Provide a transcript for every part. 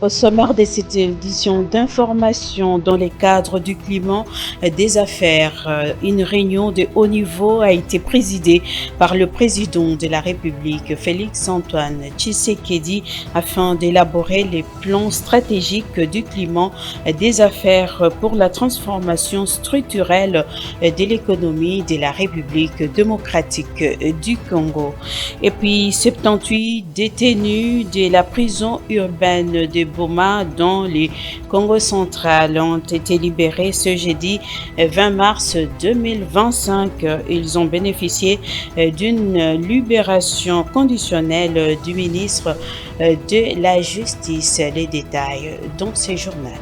Au sommaire de cette édition d'information dans le cadre du climat des affaires, une réunion de haut niveau a été présidée par le président de la République, Félix-Antoine Tshisekedi, afin d'élaborer les plans stratégiques du climat des affaires pour la transformation structurelle de l'économie de la République démocratique du Congo. Et puis, 78 détenus de la prison urbaine de Boma dans le Congo central ont été libérés ce jeudi 20 mars 2025. Ils ont bénéficié d'une libération conditionnelle du ministre de la Justice. Les détails dans ce journal.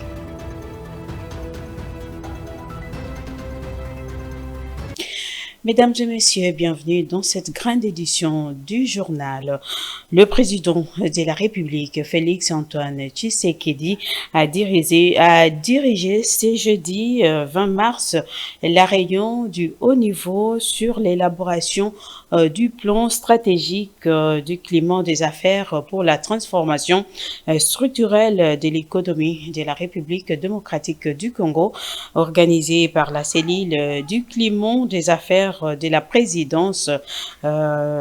Mesdames et messieurs, bienvenue dans cette grande édition du journal. Le président de la République, Félix-Antoine Tshisekedi, a dirigé ce jeudi 20 mars la réunion du haut niveau sur l'élaboration du plan stratégique du climat des affaires pour la transformation structurelle de l'économie de la République démocratique du Congo, organisée par la cellule du climat des affaires de la présidence.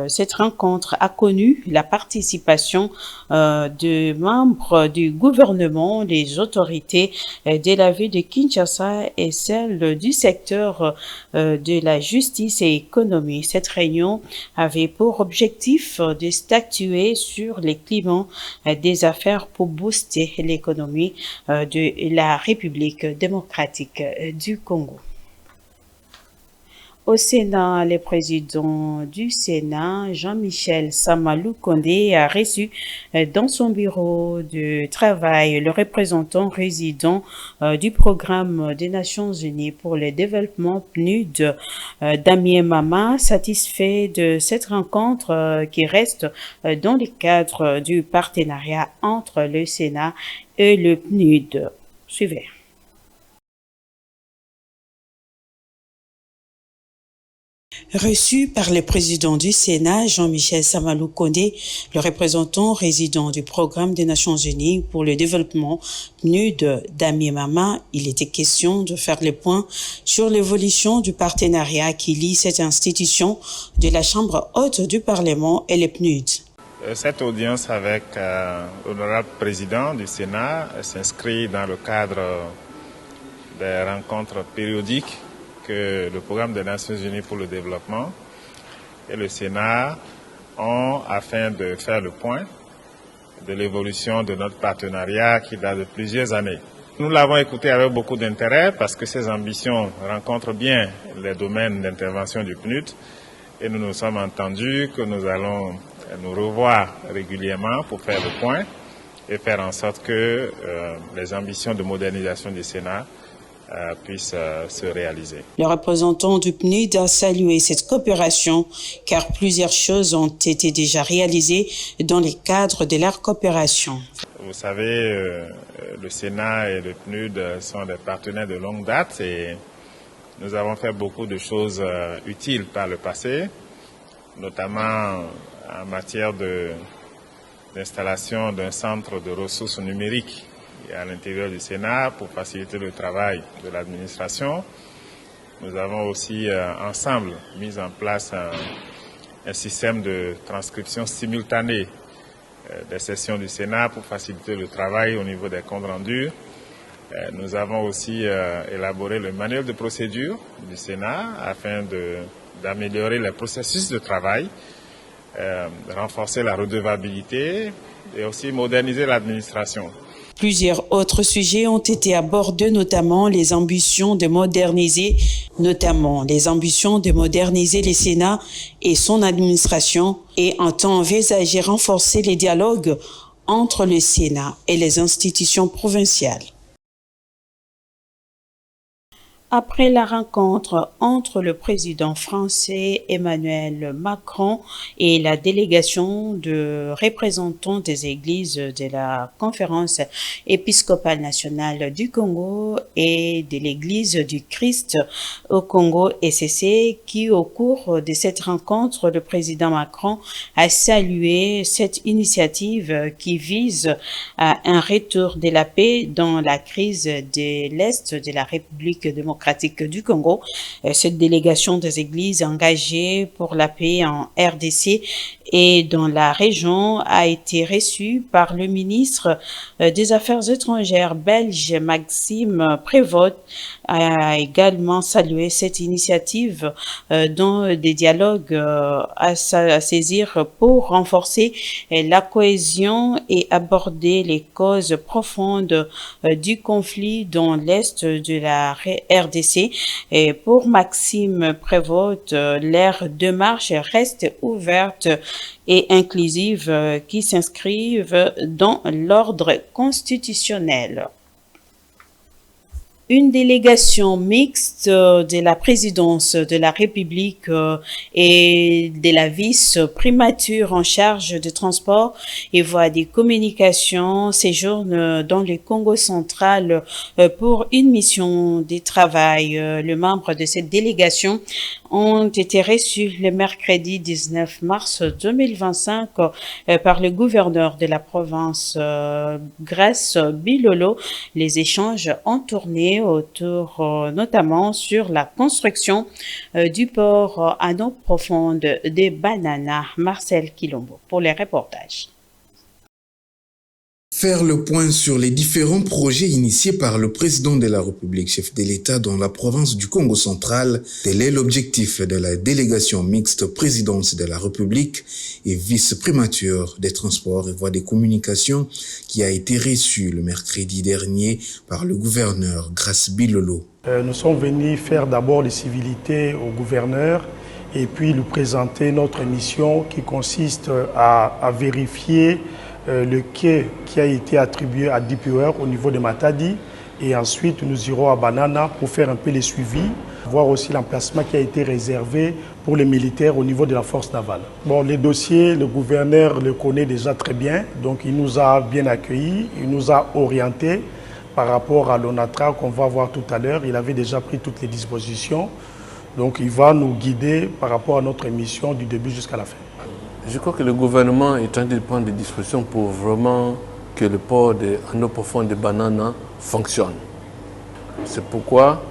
Cette rencontre a connu la participation de membres du gouvernement, des autorités de la ville de Kinshasa et celle du secteur de la justice et économie. Cette réunion avait pour objectif de statuer sur les climats des affaires pour booster l'économie de la République démocratique du Congo. Au Sénat, le président du Sénat, Jean-Michel Samalou Kondé, a reçu dans son bureau de travail le représentant résident du programme des Nations Unies pour le développement PNUD, Damien Mama, satisfait de cette rencontre qui reste dans le cadre du partenariat entre le Sénat et le PNUD. Suivez. Reçu par le président du Sénat, Jean-Michel Samalou Kondé, le représentant résident du Programme des Nations Unies pour le développement PNUD, Damien Mama, il était question de faire le point sur l'évolution du partenariat qui lie cette institution de la Chambre haute du Parlement et le PNUD. Cette audience avec l'honorable président du Sénat s'inscrit dans le cadre des rencontres périodiques que le Programme des Nations Unies pour le développement et le Sénat ont afin de faire le point de l'évolution de notre partenariat qui date de plusieurs années. Nous l'avons écouté avec beaucoup d'intérêt parce que ses ambitions rencontrent bien les domaines d'intervention du PNUD et nous nous sommes entendus que nous allons nous revoir régulièrement pour faire le point et faire en sorte que les ambitions de modernisation du Sénat puisse se réaliser. Le représentant du PNUD a salué cette coopération car plusieurs choses ont été déjà réalisées dans le cadre de leur coopération. Vous savez, le Sénat et le PNUD sont des partenaires de longue date et nous avons fait beaucoup de choses utiles par le passé, notamment en matière d'installation d'un centre de ressources numériques à l'intérieur du Sénat pour faciliter le travail de l'administration. Nous avons aussi ensemble mis en place un système de transcription simultanée des sessions du Sénat pour faciliter le travail au niveau des comptes rendus. Nous avons aussi élaboré le manuel de procédure du Sénat afin d'améliorer les processus de travail, renforcer la redevabilité et aussi moderniser l'administration. Plusieurs autres sujets ont été abordés, notamment les ambitions de moderniser le Sénat et son administration et entend envisager renforcer les dialogues entre le Sénat et les institutions provinciales. Après la rencontre entre le président français Emmanuel Macron et la délégation de représentants des églises de la Conférence épiscopale nationale du Congo et de l'Église du Christ au Congo ECC, qui au cours de cette rencontre, le président Macron a salué cette initiative qui vise à un retour de la paix dans la crise de l'Est de la République démocratique du Congo. Cette délégation des églises engagées pour la paix en RDC et dans la région a été reçue par le ministre des Affaires étrangères belge Maxime Prévost, a également salué cette initiative dans des dialogues à saisir pour renforcer la cohésion et aborder les causes profondes du conflit dans l'Est de la RDC. Et pour Maxime Prévost, leur démarche reste ouverte et inclusive qui s'inscrivent dans l'ordre constitutionnel. Une délégation mixte de la présidence de la République et de la vice-primature en charge des transports et voies des communications séjourne dans le Congo central pour une mission de travail. Les membres de cette délégation ont été reçus le mercredi 19 mars 2025 par le gouverneur de la province Grace Bilolo. Les échanges ont tourné autour notamment sur la construction du port à eau profonde de Banana. Marcel Kilombo pour les reportages. Faire le point sur les différents projets initiés par le président de la République, chef de l'État dans la province du Congo central, tel est l'objectif de la délégation mixte présidence de la République et vice-primature des transports et voies des communications qui a été reçue le mercredi dernier par le gouverneur Grace Bilolo. Nous sommes venus faire d'abord les civilités au gouverneur et puis lui présenter notre mission qui consiste à vérifier le quai qui a été attribué à DeepWare au niveau de Matadi, et ensuite nous irons à Banana pour faire un peu les suivis, voir aussi l'emplacement qui a été réservé pour les militaires au niveau de la force navale. Bon, les dossiers, le gouverneur le connaît déjà très bien, donc il nous a bien accueillis, il nous a orientés par rapport à l'ONATRA qu'on va voir tout à l'heure. Il avait déjà pris toutes les dispositions, donc il va nous guider par rapport à notre mission du début jusqu'à la fin. Je crois que le gouvernement est en train de prendre des dispositions pour vraiment que le port en eau profonde de Banana fonctionne. C'est pourquoi,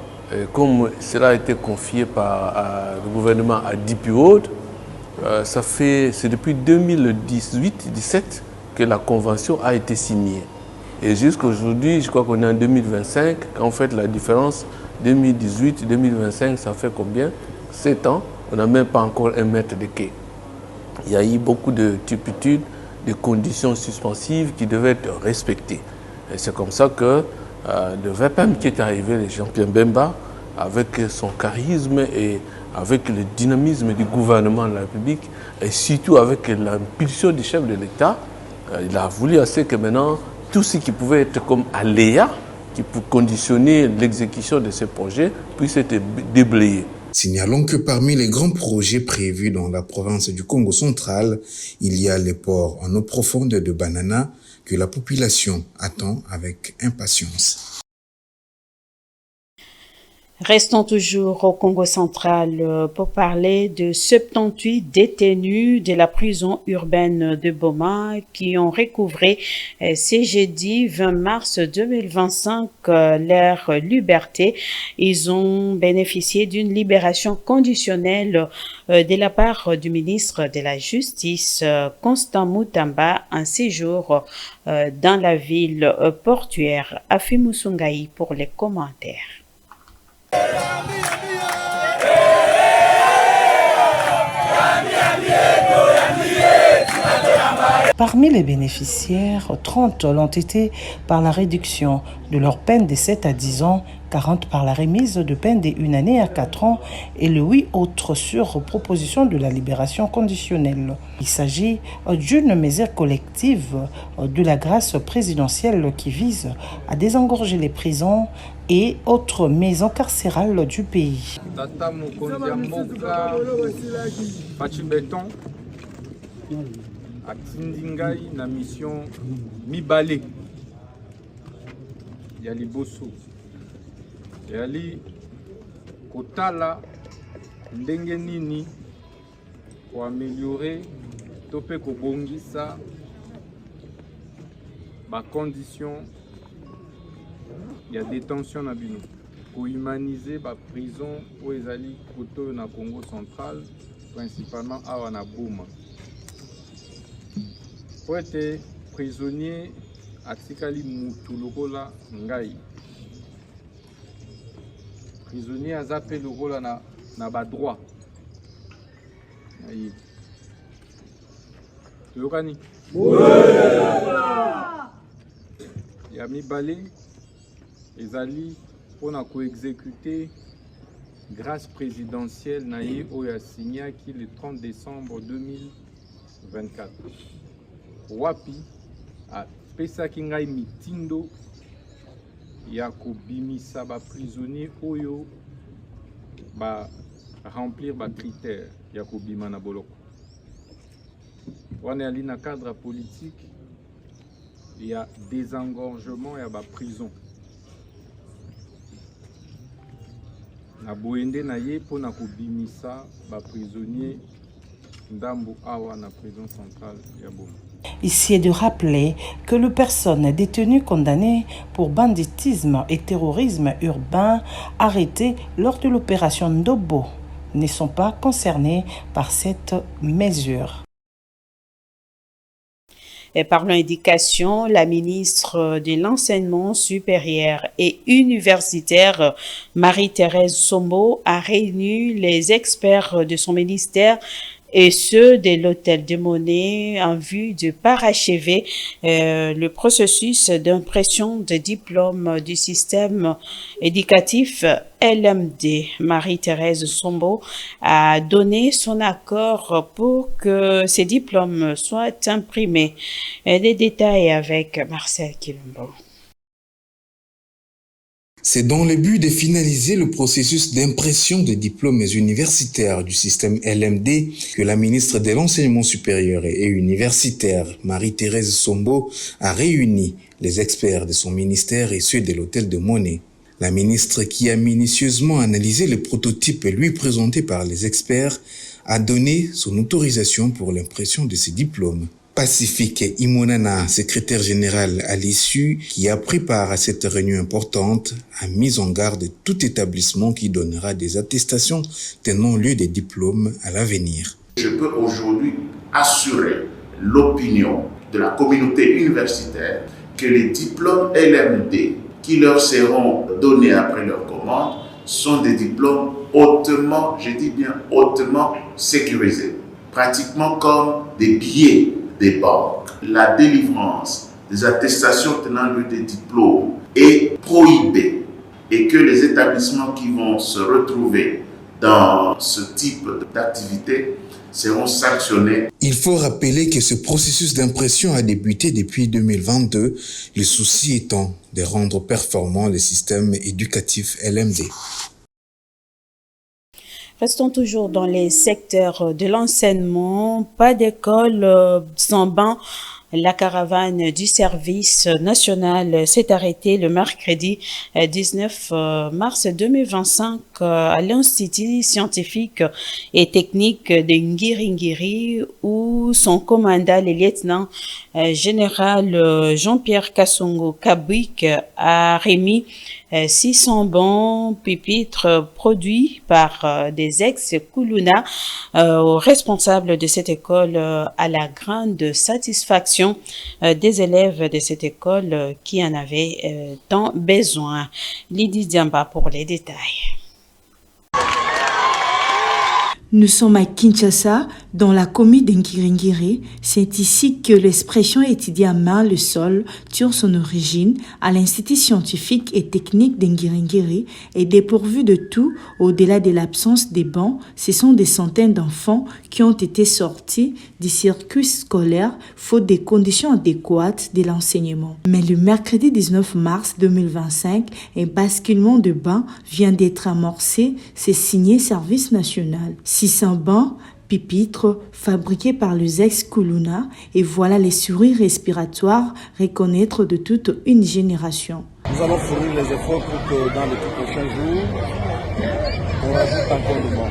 comme cela a été confié par le gouvernement à DeepWorld, c'est depuis 2018-17 que la convention a été signée. Et jusqu'à aujourd'hui, je crois qu'on est en 2025. En fait, la différence 2018-2025, ça fait combien? 7 ans. On n'a même pas encore un mètre de quai. Il y a eu beaucoup de turpitudes, de conditions suspensives qui devaient être respectées. Et c'est comme ça que le VPM qui est arrivé, le Jean-Pierre Bemba, avec son charisme et avec le dynamisme du gouvernement de la République, et surtout avec l'impulsion du chef de l'État, il a voulu assez que maintenant, tout ce qui pouvait être comme aléa, qui peut conditionner l'exécution de ces projets, puisse être déblayé. Signalons que parmi les grands projets prévus dans la province du Congo central, il y a les ports en eau profonde de Banana que la population attend avec impatience. Restons toujours au Congo central pour parler de 78 détenus de la prison urbaine de Boma qui ont recouvré ce jeudi 20 mars 2025 leur liberté. Ils ont bénéficié d'une libération conditionnelle de la part du ministre de la Justice, Constant Mutamba, un séjour dans la ville portuaire. Afimou Sungaï pour les commentaires. Parmi les bénéficiaires, 30 l'ont été par la réduction de leur peine de 7 à 10 ans, 40 par la remise de peine de 1 année à 4 ans et les 8 autres sur proposition de la libération conditionnelle. Il s'agit d'une mesure collective de la grâce présidentielle qui vise à désengorger les prisons et autres maisons carcérales du pays. Tata Mokonzi Mboka Pachibeton atindi ngai na mission mibale ya liboso yali kotala ndenge nini ko améliorer to pe ko bongisa ba condition ya détention na bino ko humaniser ba prison o ezali koto na Congo central principalement awa na Boma po ete prisonnier atikali mutu lokola ngai prisonnier aza pe lokola na ba droit ayi toyokani ya mibale ezali mpona koexécuter grâce présidentielle na ye oyo asignaki le 30 décembre 2024 wapi apesaki ngai mitindo ya kobimisa baprisonnier oyo baremplir bacritère ya kobima na boloko wana yali na cadre politique ya désengorgement ya baprison na boyende na ye mpona kobimisa baprisonnier ndambo awa na prison centrale ya Boma. Ici est de rappeler que les personnes détenues condamnées pour banditisme et terrorisme urbain arrêtées lors de l'opération Ndobo ne sont pas concernées par cette mesure. Et parlant éducation, la ministre de l'Enseignement supérieur et universitaire, Marie-Thérèse Sombo, a réuni les experts de son ministère et ceux de l'hôtel de Monnaie en vue de parachever le processus d'impression de diplôme du système éducatif LMD. Marie-Thérèse Sombo a donné son accord pour que ces diplômes soient imprimés. Les détails avec Marcel Kilombo. C'est dans le but de finaliser le processus d'impression des diplômes universitaires du système LMD que la ministre de l'Enseignement supérieur et universitaire, Marie-Thérèse Sombo, a réuni les experts de son ministère et ceux de l'hôtel de Monnaie. La ministre, qui a minutieusement analysé le prototype lui présenté par les experts, a donné son autorisation pour l'impression de ces diplômes. Pacifique Imonana, secrétaire général à l'issue, qui a pris part à cette réunion importante, a mis en garde tout établissement qui donnera des attestations tenant lieu des diplômes à l'avenir. Je peux aujourd'hui assurer l'opinion de la communauté universitaire que les diplômes LMD qui leur seront donnés après leur commande sont des diplômes hautement, je dis bien hautement sécurisés, pratiquement comme des billets des banques. La délivrance des attestations tenant lieu des diplômes est prohibée et que les établissements qui vont se retrouver dans ce type d'activité seront sanctionnés. Il faut rappeler que ce processus d'impression a débuté depuis 2022, le souci étant de rendre performant le système éducatif LMD. Restons toujours dans les secteurs de l'enseignement. Pas d'école sans banc. La caravane du service national s'est arrêtée le mercredi 19 mars 2025 à l'Institut scientifique et technique de Ngiri où son commandant, le lieutenant général Jean-Pierre Kassongo Kabwik, a remis 600 bons pupitres produits par des ex-Kuluna aux responsables de cette école à la grande satisfaction des élèves de cette école qui en avaient tant besoin. Lydie Diamba pour les détails. Nous sommes à Kinshasa, Dans la commune d'Ngiringiri, c'est ici que l'expression étudiée à main le sol tire son origine à l'Institut scientifique et technique d'Ngiringiri et dépourvu de tout au-delà de l'absence des bancs. Ce sont des centaines d'enfants qui ont été sortis du circuit scolaire faute des conditions adéquates de l'enseignement. Mais le mercredi 19 mars 2025, un basculement de bancs vient d'être amorcé, c'est signé Service national. 600 bancs pupitres fabriqués par les ex-Kuluna et voilà les souris respiratoires reconnaître de toute une génération. Nous allons fournir les efforts pour que dans les tout prochains jours, on rajoute encore du monde.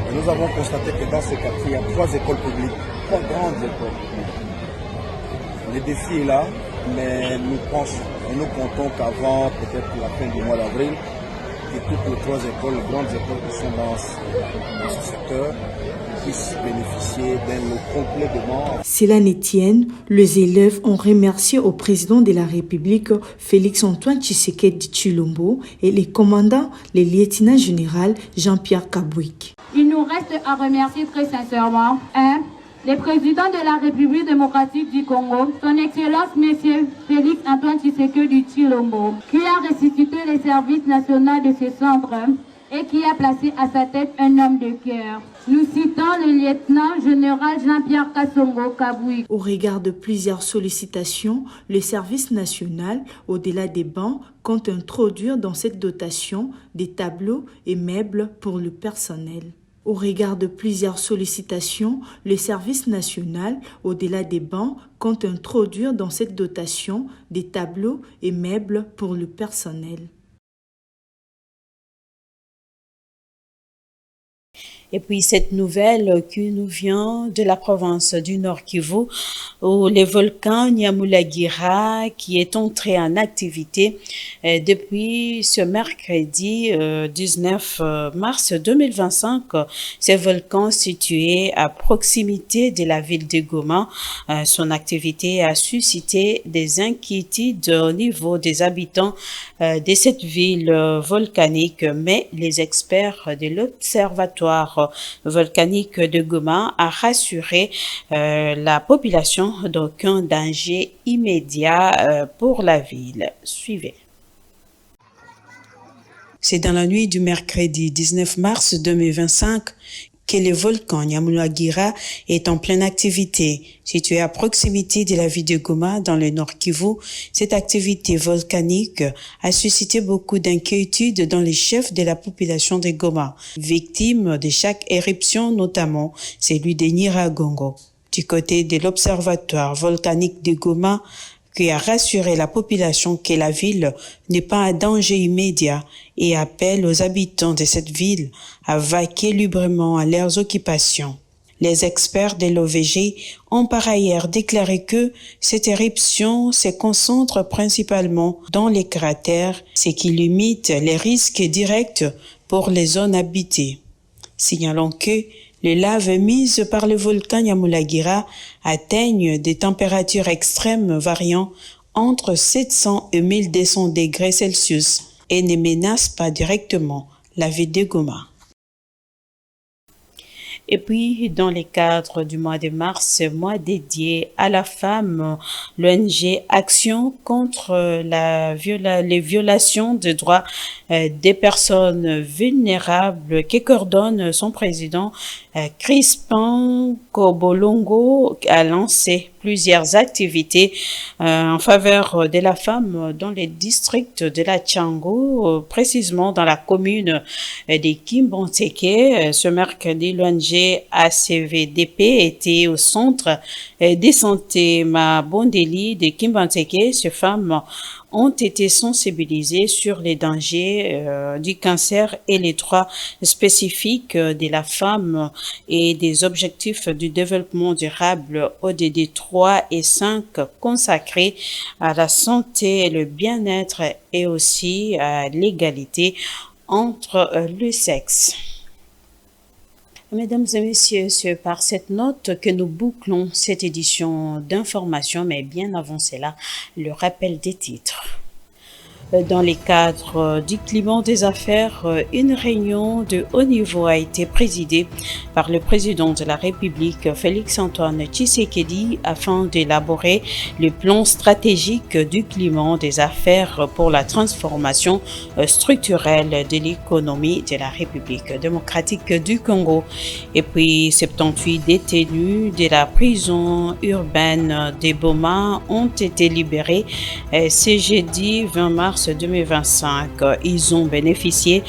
Et nous avons constaté que dans ce quartier, il y a 3 écoles publiques, 3 grandes écoles. Le défi est là, mais nous pensons et nous comptons qu'avant peut-être la fin du mois d'avril, que toutes les 3 écoles, les grandes écoles qui sont dans ce secteur, puissent bénéficier d'un lot complet de membres. Cela ne tienne, les élèves ont remercié au président de la République, Félix-Antoine Tshisekedi Tshilombo, et les commandants, le lieutenant général Jean-Pierre Kabouik. Il nous reste à remercier très sincèrement, le président de la République démocratique du Congo, son Excellence Monsieur Félix-Antoine Tshisekedi Tshilombo, qui a ressuscité les services nationaux de ce centre et qui a placé à sa tête un homme de cœur. Nous citons le lieutenant général Jean-Pierre Kassongo Kabouik. Au regard de plusieurs sollicitations, le service national, au-delà des bancs, compte introduire dans cette dotation des tableaux et meubles pour le personnel. Au regard de plusieurs sollicitations, le service national, au-delà des bancs, compte introduire dans cette dotation des tableaux et meubles pour le personnel. Et puis cette nouvelle qui nous vient de la province du Nord Kivu, où le volcan Nyamulagira qui est entré en activité depuis ce mercredi 19 mars 2025. Ce volcan situé à proximité de la ville de Goma, son activité a suscité des inquiétudes au niveau des habitants de cette ville volcanique, mais les experts de l'Observatoire volcanique de Goma a rassuré la population d'aucun danger immédiat pour la ville. Suivez. C'est dans la nuit du mercredi 19 mars 2025 que le volcan Nyamulagira est en pleine activité. Situé à proximité de la ville de Goma, dans le Nord Kivu, cette activité volcanique a suscité beaucoup d'inquiétudes dans les chefs de la population de Goma, victimes de chaque éruption, notamment celui de Nyiragongo. Du côté de l'Observatoire volcanique de Goma, qui a rassuré la population que la ville n'est pas un danger immédiat et appelle aux habitants de cette ville à vaquer librement à leurs occupations. Les experts de l'OVG ont par ailleurs déclaré que cette éruption se concentre principalement dans les cratères, ce qui limite les risques directs pour les zones habitées. Signalons que les laves émises par le volcan Nyamulagira atteignent des températures extrêmes variant entre 700 et 1200 degrés Celsius et ne menacent pas directement la ville de Goma. Et puis, dans le cadre du mois de mars, mois dédié à la femme, l'ONG Action contre les violations des droits des personnes vulnérables, qui coordonne son président Crispin Kobolongo, a lancé plusieurs activités en faveur de la femme dans les districts de la Tchango, précisément dans la commune de Kimbanteke. Ce mercredi, l'ONG ACVDP était au centre de santé Mabondeli de Kimbanteke. Ces femmes ont été sensibilisées sur les dangers du cancer et les droits spécifiques de la femme et des objectifs du développement durable ODD 3 et 5 consacrés à la santé et le bien-être et aussi à l'égalité entre le sexe. Mesdames et messieurs, c'est par cette note que nous bouclons cette édition d'information, mais bien avant cela, le rappel des titres. Dans le cadre du climat des affaires, une réunion de haut niveau a été présidée par le président de la République, Félix-Antoine Tshisekedi, afin d'élaborer le plan stratégique du climat des affaires pour la transformation structurelle de l'économie de la République démocratique du Congo. Et puis, 78 détenus de la prison urbaine de Boma ont été libérés ce jeudi 20 mars 2025. Ils ont bénéficié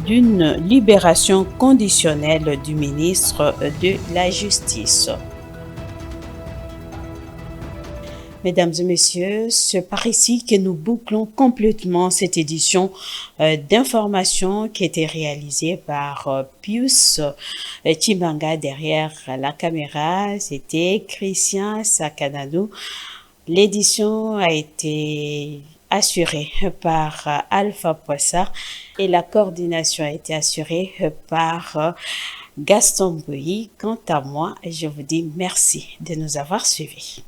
d'une libération conditionnelle du ministre de la Justice. Mesdames et messieurs, c'est par ici que nous bouclons complètement cette édition d'information qui a été réalisée par Pius Chimbanga derrière la caméra. C'était Christian Sakanadou. L'édition a été assurée par Alpha Poissard et la coordination a été assurée par Gaston Bouilly. Quant à moi, je vous dis merci de nous avoir suivis.